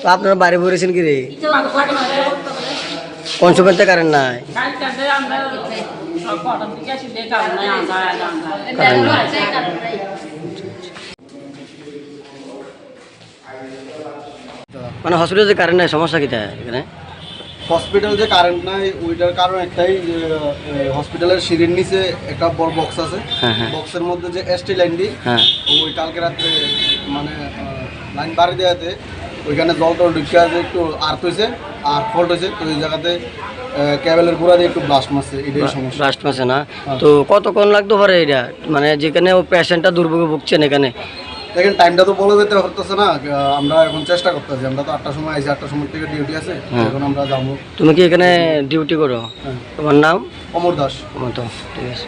তো আপনারা বাড়ি বলেছেন কি রে? কোন সময় কারেন্ট নাই? মানে হসপিটালে যে কারেন্ট নাই, সমস্যা কিটা এখানে? হসপিটাল যে কারেন্ট নাই ওইটার কারণ একটাই, যে হসপিটালের সিঁড়ির নিচে একটা বড় বক্স আছে, বক্সের মধ্যে যে এসটি লাইনটি, ওই কালকে রাত্রে মানে লাইন বাড়ি দেওয়াতে ওইখানে জল টল ঢুকে আছে, একটু আর্থ হয়েছে, আর্থ ফল্ট হয়েছে, তো ওই জায়গাতে কেবলের গোড়া দিয়ে একটু ব্লাস্ট মারছে, এটাই সমস্যা। ব্লাস্ট মারছে না? তো কতক্ষণ লাগতে পারে এটা, মানে যেখানে ও পেশেন্টটা দুর্ভোগে ভুগছেন এখানে? দেখেন টাইমটা তো বলা যেতে পারতেছে না, আমরা এখন চেষ্টা করতেছি। আমরা তো 8টার সময় আইছি, 8টার সময় থেকে ডিউটি আছে, এখন আমরা যাবো। তুমি কি এখানে ডিউটি করো? তোমার নাম? অমর দাস। অমর দাস, ঠিক আছে।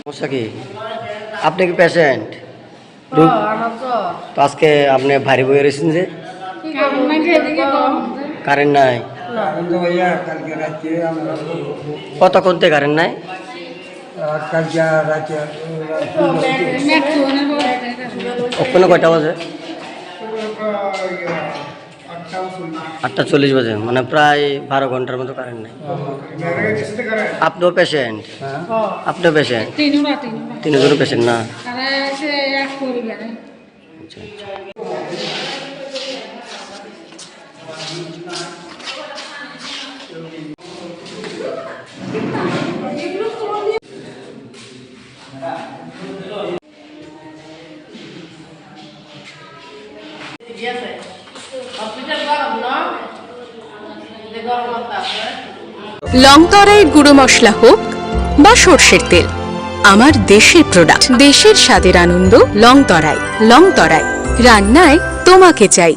সমস্যা কি? আপনি কি পেশেন্ট? তো আজকে আপনি ভারী বয়ে রয়েছেন যে? কারেন্ট নাই? কতক্ষণ থেকে কারেন্ট নাই? ওখানে কয়টা বাজে? 8:40 বাজে, মানে প্রায় 12 ঘন্টার মতো কারেন্ট নাই। আপনিও পেশেন্ট? আপনিও পেশেন্ট? তিনজনও পেশেন্ট না? আচ্ছা আচ্ছা। লংতরাই গুঁড়ো মশলা হোক বা সর্ষের তেল, আমার দেশের প্রোডাক্ট, দেশের স্বাদের আনন্দ। লংতরাই, লংতরাই রান্নায় তোমাকে চাই।